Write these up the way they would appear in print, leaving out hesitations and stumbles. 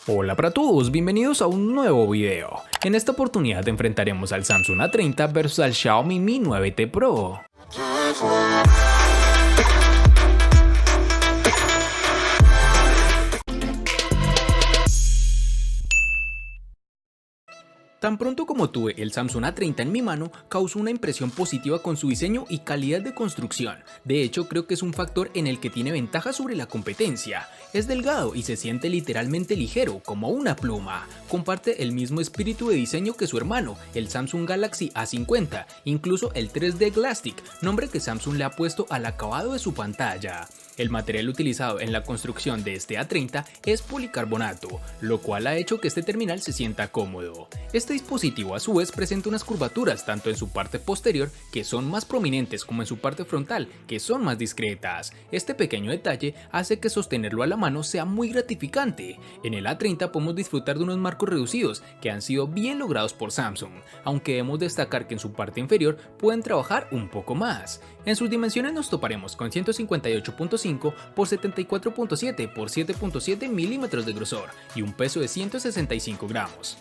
Hola para todos, bienvenidos a un nuevo video. En esta oportunidad enfrentaremos al Samsung A30 versus al Xiaomi Mi 9T Pro. Tan pronto como tuve el Samsung A30 en mi mano, causó una impresión positiva con su diseño y calidad de construcción. De hecho, creo que es un factor en el que tiene ventaja sobre la competencia. Es delgado y se siente literalmente ligero, como una pluma. Comparte el mismo espíritu de diseño que su hermano, el Samsung Galaxy A50, incluso el 3D Glastic, nombre que Samsung le ha puesto al acabado de su pantalla. El material utilizado en la construcción de este A30 es policarbonato, lo cual ha hecho que este terminal se sienta cómodo. Este dispositivo a su vez presenta unas curvaturas tanto en su parte posterior, que son más prominentes, como en su parte frontal, que son más discretas. Este pequeño detalle hace que sostenerlo a la mano sea muy gratificante. En el A30 podemos disfrutar de unos marcos reducidos que han sido bien logrados por Samsung, aunque debemos destacar que en su parte inferior pueden trabajar un poco más. En sus dimensiones nos toparemos con 158.5 por 74.7 por 7.7 milímetros de grosor y un peso de 165 gramos.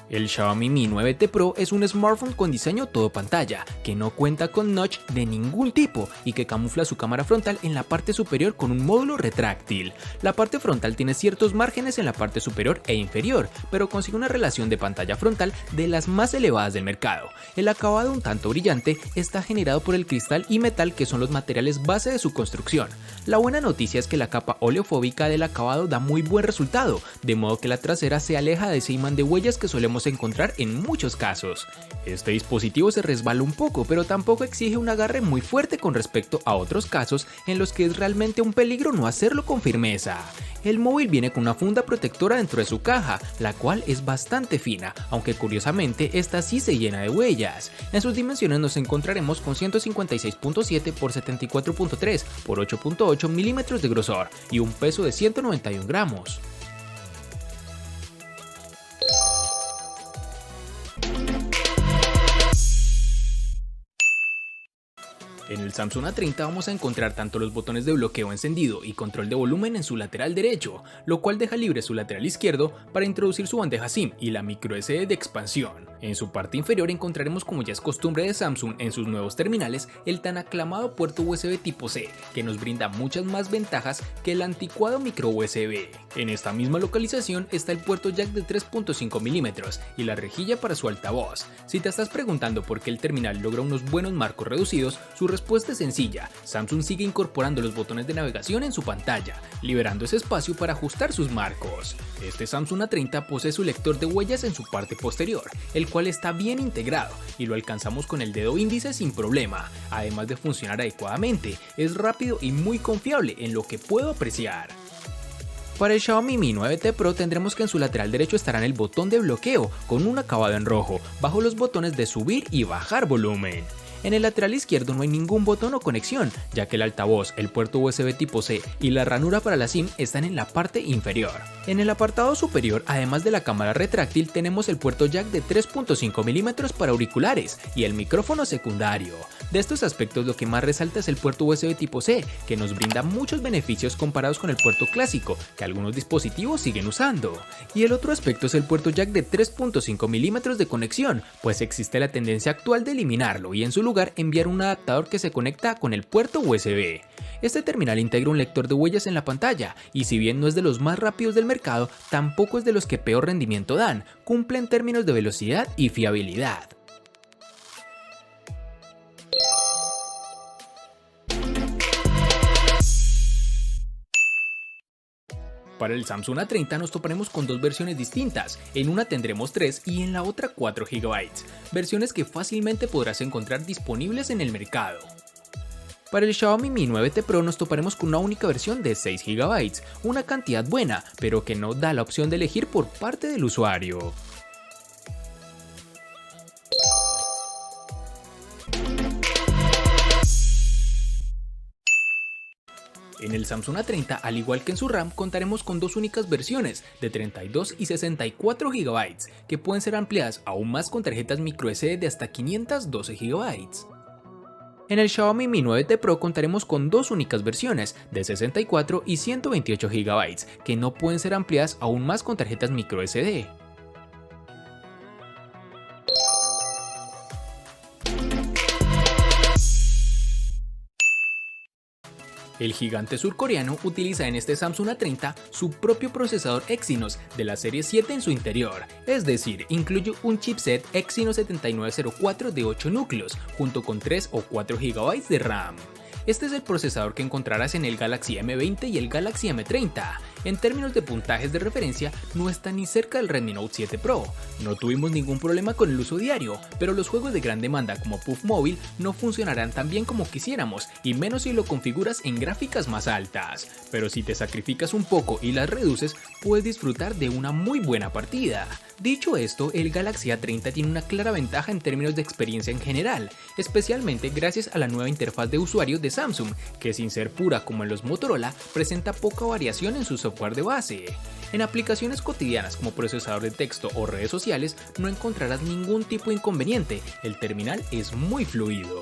El Xiaomi Mi 9T Pro es un smartphone con diseño todo pantalla, que no cuenta con notch de ningún tipo y que camufla su cámara frontal en la parte superior con un módulo retráctil. La parte frontal tiene ciertos márgenes en la parte superior e inferior, pero consigue una relación de pantalla frontal de las más elevadas del mercado. El acabado un tanto brillante está generado por el cristal y metal, que son los materiales base de su construcción. La buena noticia es que la capa oleofóbica del acabado da muy buen resultado, de modo que la trasera se aleja de ese imán de huellas que solemos encontrar en muchos casos. Este dispositivo se resbala un poco, pero tampoco exige un agarre muy fuerte con respecto a otros casos en los que es realmente un peligro no hacerlo con firmeza. El móvil viene con una funda protectora dentro de su caja, la cual es bastante fina, aunque curiosamente esta sí se llena de huellas. En sus dimensiones nos encontraremos con 156.7 por 74.3 por 8.8 milímetros de grosor y un peso de 191 gramos. En el Samsung A30 vamos a encontrar tanto los botones de bloqueo encendido y control de volumen en su lateral derecho, lo cual deja libre su lateral izquierdo para introducir su bandeja SIM y la microSD de expansión. En su parte inferior encontraremos, como ya es costumbre de Samsung en sus nuevos terminales, el tan aclamado puerto USB tipo C, que nos brinda muchas más ventajas que el anticuado micro USB. En esta misma localización está el puerto jack de 3.5 milímetros y la rejilla para su altavoz. Si te estás preguntando por qué el terminal logra unos buenos marcos reducidos, su respuesta es sencilla: Samsung sigue incorporando los botones de navegación en su pantalla, liberando ese espacio para ajustar sus marcos. Este Samsung A30 posee su lector de huellas en su parte posterior, el cual está bien integrado y lo alcanzamos con el dedo índice sin problema. Además de funcionar adecuadamente, es rápido y muy confiable en lo que puedo apreciar. Para el Xiaomi Mi 9T Pro tendremos que en su lateral derecho estarán el botón de bloqueo con un acabado en rojo, bajo los botones de subir y bajar volumen. En el lateral izquierdo no hay ningún botón o conexión, ya que el altavoz, el puerto USB tipo C y la ranura para la SIM están en la parte inferior. En el apartado superior, además de la cámara retráctil, tenemos el puerto jack de 3.5 milímetros para auriculares y el micrófono secundario. De estos aspectos, lo que más resalta es el puerto USB tipo C, que nos brinda muchos beneficios comparados con el puerto clásico, que algunos dispositivos siguen usando. Y el otro aspecto es el puerto jack de 3.5 milímetros de conexión, pues existe la tendencia actual de eliminarlo y en su lugar enviar un adaptador que se conecta con el puerto USB. Este terminal integra un lector de huellas en la pantalla y, si bien no es de los más rápidos del mercado, tampoco es de los que peor rendimiento dan, cumple en términos de velocidad y fiabilidad. Para el Samsung A30 nos toparemos con dos versiones distintas, en una tendremos 3 y en la otra 4 GB, versiones que fácilmente podrás encontrar disponibles en el mercado. Para el Xiaomi Mi 9T Pro nos toparemos con una única versión de 6 GB, una cantidad buena, pero que no da la opción de elegir por parte del usuario. En el Samsung A30, al igual que en su RAM, contaremos con dos únicas versiones de 32 y 64 GB, que pueden ser ampliadas aún más con tarjetas microSD de hasta 512 GB. En el Xiaomi Mi 9T Pro contaremos con dos únicas versiones, de 64 y 128 GB, que no pueden ser ampliadas aún más con tarjetas microSD. El gigante surcoreano utiliza en este Samsung A30 su propio procesador Exynos de la serie 7 en su interior, es decir, incluye un chipset Exynos 7904 de 8 núcleos, junto con 3 o 4 GB de RAM. Este es el procesador que encontrarás en el Galaxy M20 y el Galaxy M30. En términos de puntajes de referencia, no está ni cerca del Redmi Note 7 Pro. No tuvimos ningún problema con el uso diario, pero los juegos de gran demanda como PUBG Mobile no funcionarán tan bien como quisiéramos, y menos si lo configuras en gráficas más altas. Pero si te sacrificas un poco y las reduces, puedes disfrutar de una muy buena partida. Dicho esto, el Galaxy A30 tiene una clara ventaja en términos de experiencia en general, especialmente gracias a la nueva interfaz de usuario de Samsung, que sin ser pura como en los Motorola, presenta poca variación en su software de base. En aplicaciones cotidianas como procesador de texto o redes sociales no encontrarás ningún tipo de inconveniente, el terminal es muy fluido.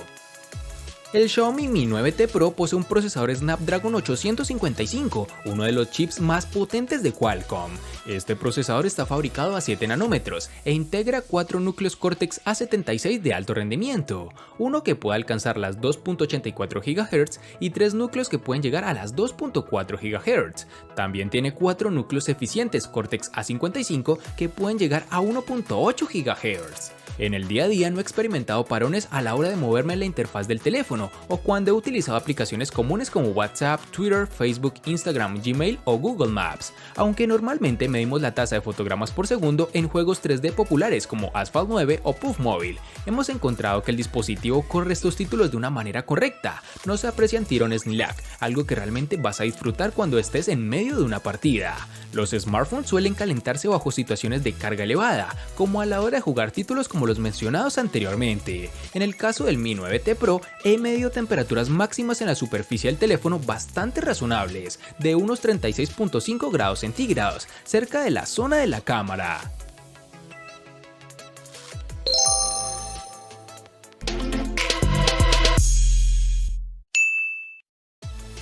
El Xiaomi Mi 9T Pro posee un procesador Snapdragon 855, uno de los chips más potentes de Qualcomm. Este procesador está fabricado a 7 nanómetros e integra 4 núcleos Cortex A76 de alto rendimiento, uno que puede alcanzar las 2.84 GHz y 3 núcleos que pueden llegar a las 2.4 GHz. También tiene 4 núcleos eficientes Cortex A55 que pueden llegar a 1.8 GHz. En el día a día no he experimentado parones a la hora de moverme en la interfaz del teléfono o cuando he utilizado aplicaciones comunes como WhatsApp, Twitter, Facebook, Instagram, Gmail o Google Maps, aunque normalmente medimos la tasa de fotogramas por segundo en juegos 3D populares como Asphalt 9 o PUBG Mobile. Hemos encontrado que el dispositivo corre estos títulos de una manera correcta, no se aprecian tirones ni lag, algo que realmente vas a disfrutar cuando estés en medio de una partida. Los smartphones suelen calentarse bajo situaciones de carga elevada, como a la hora de jugar títulos como los mencionados anteriormente. En el caso del Mi 9T Pro, he medido temperaturas máximas en la superficie del teléfono bastante razonables, de unos 36.5 grados centígrados, cerca de la zona de la cámara.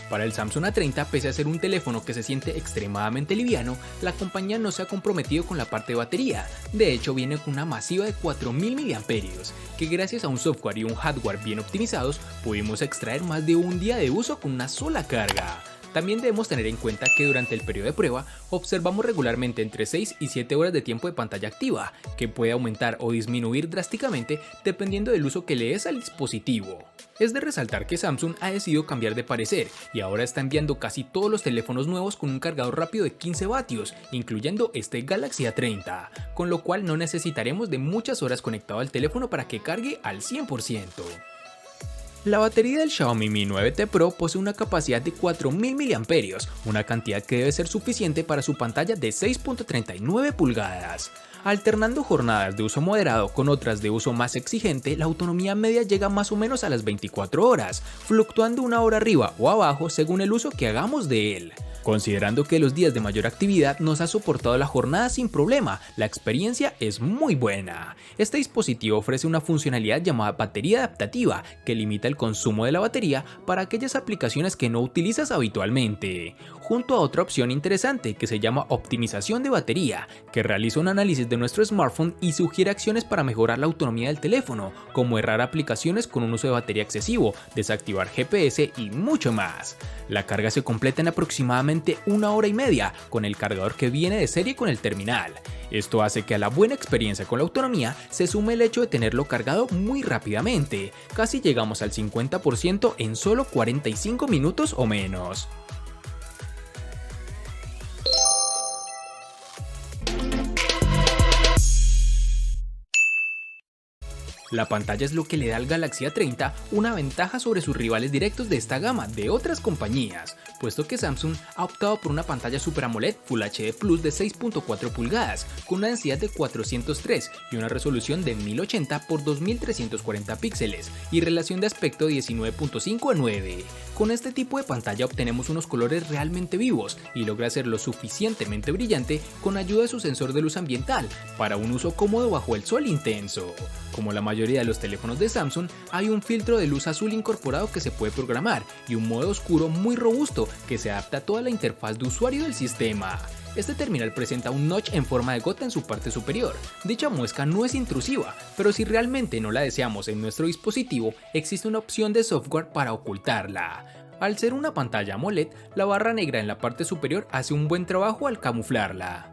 Para el Samsung A30, pese a ser un teléfono que se siente extremadamente liviano, la compañía no se ha comprometido con la parte de batería. De hecho, viene con una masiva de 4000 mAh, que gracias a un software y un hardware bien optimizados, pudimos extraer más de un día de uso con una sola carga. También debemos tener en cuenta que durante el periodo de prueba observamos regularmente entre 6 y 7 horas de tiempo de pantalla activa, que puede aumentar o disminuir drásticamente dependiendo del uso que le des al dispositivo. Es de resaltar que Samsung ha decidido cambiar de parecer y ahora está enviando casi todos los teléfonos nuevos con un cargador rápido de 15 vatios, incluyendo este Galaxy A30, con lo cual no necesitaremos de muchas horas conectado al teléfono para que cargue al 100%. La batería del Xiaomi Mi 9T Pro posee una capacidad de 4000 mAh, una cantidad que debe ser suficiente para su pantalla de 6.39 pulgadas. Alternando jornadas de uso moderado con otras de uso más exigente, la autonomía media llega más o menos a las 24 horas, fluctuando una hora arriba o abajo según el uso que hagamos de él. Considerando que los días de mayor actividad nos ha soportado la jornada sin problema, la experiencia es muy buena. Este dispositivo ofrece una funcionalidad llamada batería adaptativa, que limita el consumo de la batería para aquellas aplicaciones que no utilizas habitualmente, junto a otra opción interesante que se llama optimización de batería, que realiza un análisis de nuestro smartphone y sugiere acciones para mejorar la autonomía del teléfono, como errar aplicaciones con un uso de batería excesivo, desactivar GPS y mucho más. La carga se completa en aproximadamente una hora y media con el cargador que viene de serie con el terminal. Esto hace que a la buena experiencia con la autonomía se sume el hecho de tenerlo cargado muy rápidamente, casi llegamos al 50% en solo 45 minutos o menos. La pantalla es lo que le da al Galaxy A30 una ventaja sobre sus rivales directos de esta gama de otras compañías, puesto que Samsung ha optado por una pantalla Super AMOLED Full HD Plus de 6.4 pulgadas, con una densidad de 403 y una resolución de 1080 x 2340 píxeles y relación de aspecto 19.5:9. Con este tipo de pantalla obtenemos unos colores realmente vivos y logra hacerlo suficientemente brillante con ayuda de su sensor de luz ambiental para un uso cómodo bajo el sol intenso. Como la mayoría de los teléfonos de Samsung, hay un filtro de luz azul incorporado que se puede programar y un modo oscuro muy robusto que se adapta a toda la interfaz de usuario del sistema. Este terminal presenta un notch en forma de gota en su parte superior. Dicha muesca no es intrusiva, pero si realmente no la deseamos en nuestro dispositivo, existe una opción de software para ocultarla. Al ser una pantalla AMOLED, la barra negra en la parte superior hace un buen trabajo al camuflarla.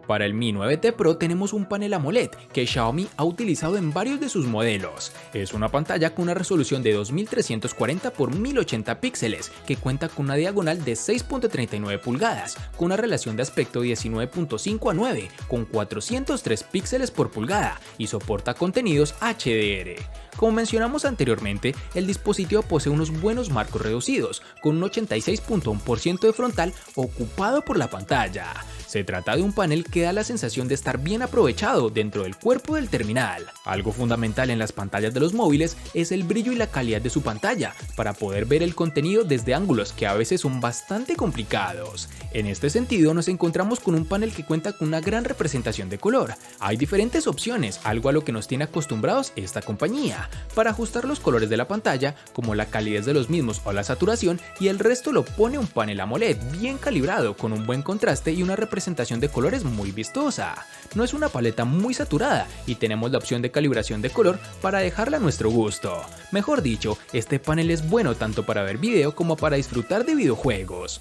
Para el Mi 9T Pro tenemos un panel AMOLED que Xiaomi ha utilizado en varios de sus modelos. Es una pantalla con una resolución de 2340 x 1080 píxeles que cuenta con una diagonal de 6.39 pulgadas, con una relación de aspecto 19.5:9 con 403 píxeles por pulgada y soporta contenidos HDR. Como mencionamos anteriormente, el dispositivo posee unos buenos marcos reducidos, con un 86.1% de frontal ocupado por la pantalla. Se trata de un panel que da la sensación de estar bien aprovechado dentro del cuerpo del terminal. Algo fundamental en las pantallas de los móviles es el brillo y la calidad de su pantalla para poder ver el contenido desde ángulos que a veces son bastante complicados. En este sentido nos encontramos con un panel que cuenta con una gran representación de color. Hay diferentes opciones, algo a lo que nos tiene acostumbrados esta compañía, para ajustar los colores de la pantalla, como la calidez de los mismos o la saturación, y el resto lo pone un panel AMOLED bien calibrado con un buen contraste y una representación de colores muy vistosa. No es una paleta muy saturada y tenemos la opción de calibración de color para dejarla a nuestro gusto. Mejor dicho, este panel es bueno tanto para ver video como para disfrutar de videojuegos.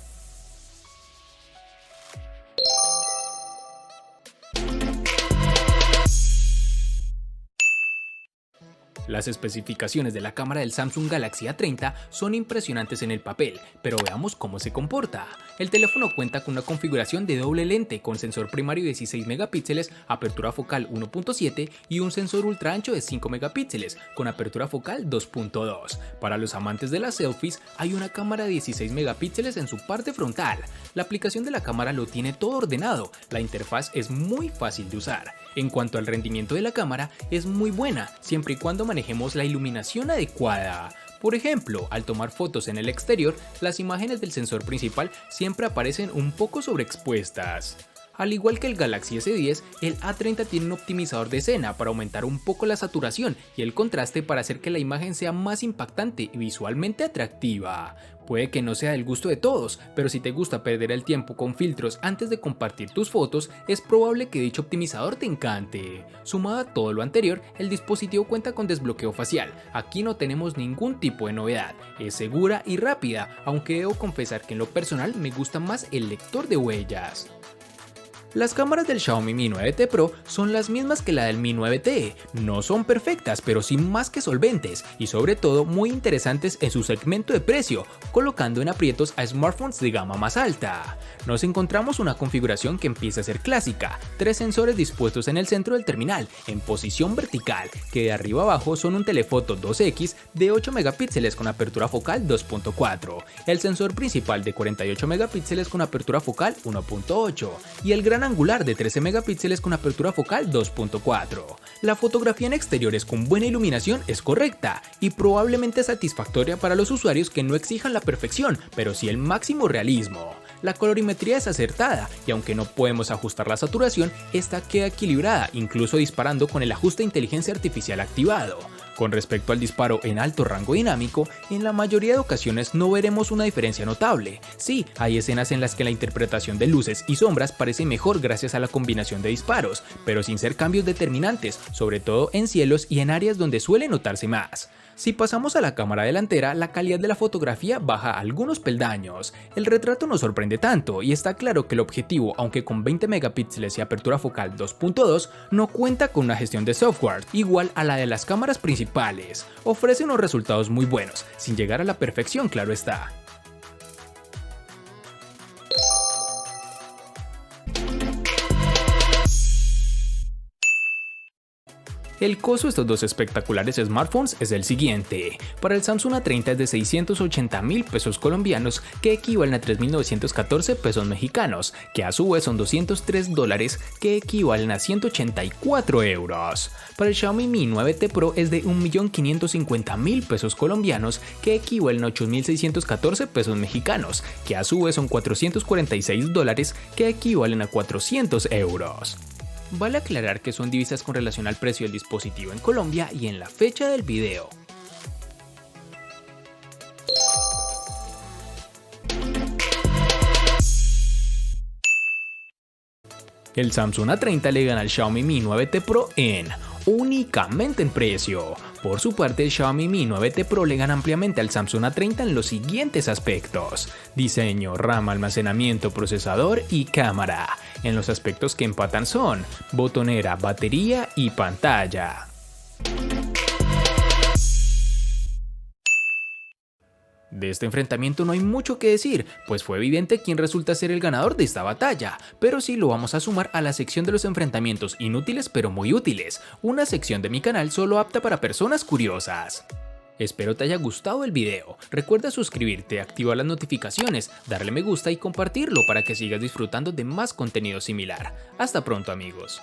Las especificaciones de la cámara del Samsung Galaxy A30 son impresionantes en el papel, pero veamos cómo se comporta. El teléfono cuenta con una configuración de doble lente con sensor primario de 16 megapíxeles, apertura focal 1.7 y un sensor ultra ancho de 5 megapíxeles con apertura focal 2.2. Para los amantes de las selfies, hay una cámara de 16 megapíxeles en su parte frontal. La aplicación de la cámara lo tiene todo ordenado, la interfaz es muy fácil de usar. En cuanto al rendimiento de la cámara, es muy buena, siempre y cuando manejemos la iluminación adecuada. Por ejemplo, al tomar fotos en el exterior, las imágenes del sensor principal siempre aparecen un poco sobreexpuestas. Al igual que el Galaxy S10, el A30 tiene un optimizador de escena para aumentar un poco la saturación y el contraste para hacer que la imagen sea más impactante y visualmente atractiva. Puede que no sea del gusto de todos, pero si te gusta perder el tiempo con filtros antes de compartir tus fotos, es probable que dicho optimizador te encante. Sumado a todo lo anterior, el dispositivo cuenta con desbloqueo facial. Aquí no tenemos ningún tipo de novedad, es segura y rápida, aunque debo confesar que en lo personal me gusta más el lector de huellas. Las cámaras del Xiaomi Mi 9T Pro son las mismas que la del Mi 9T, no son perfectas pero sí más que solventes y sobre todo muy interesantes en su segmento de precio, colocando en aprietos a smartphones de gama más alta. Nos encontramos una configuración que empieza a ser clásica, 3 sensores dispuestos en el centro del terminal en posición vertical, que de arriba abajo son un telefoto 2X de 8 megapíxeles con apertura focal 2.4, el sensor principal de 48 megapíxeles con apertura focal 1.8 y el gran angular de 13 megapíxeles con apertura focal 2.4. La fotografía en exteriores con buena iluminación es correcta y probablemente satisfactoria para los usuarios que no exijan la perfección, pero sí el máximo realismo. La colorimetría es acertada y aunque no podemos ajustar la saturación, esta queda equilibrada, incluso disparando con el ajuste de inteligencia artificial activado. Con respecto al disparo en alto rango dinámico, en la mayoría de ocasiones no veremos una diferencia notable. Sí, hay escenas en las que la interpretación de luces y sombras parece mejor gracias a la combinación de disparos, pero sin ser cambios determinantes, sobre todo en cielos y en áreas donde suele notarse más. Si pasamos a la cámara delantera, la calidad de la fotografía baja algunos peldaños. El retrato no sorprende tanto y está claro que el objetivo, aunque con 20 megapíxeles y apertura focal 2.2, no cuenta con una gestión de software igual a la de las cámaras principales. Ofrece unos resultados muy buenos, sin llegar a la perfección, claro está. El costo de estos dos espectaculares smartphones es el siguiente. Para el Samsung A30 es de 680.000 pesos colombianos, que equivalen a 3.914 pesos mexicanos, que a su vez son $203, que equivalen a 184 euros. Para el Xiaomi Mi 9T Pro es de 1.550.000 pesos colombianos, que equivalen a 8.614 pesos mexicanos, que a su vez son $446, que equivalen a 400 euros. Vale aclarar que son divisas con relación al precio del dispositivo en Colombia y en la fecha del video. El Samsung A30 le gana al Xiaomi Mi 9T Pro únicamente en precio. Por su parte, el Xiaomi Mi 9T Pro le gana ampliamente al Samsung A30 en los siguientes aspectos: diseño, RAM, almacenamiento, procesador y cámara. En los aspectos que empatan son botonera, batería y pantalla. De este enfrentamiento no hay mucho que decir, pues fue evidente quién resulta ser el ganador de esta batalla, pero sí lo vamos a sumar a la sección de los enfrentamientos inútiles pero muy útiles, una sección de mi canal solo apta para personas curiosas. Espero te haya gustado el video, recuerda suscribirte, activar las notificaciones, darle me gusta y compartirlo para que sigas disfrutando de más contenido similar. Hasta pronto amigos.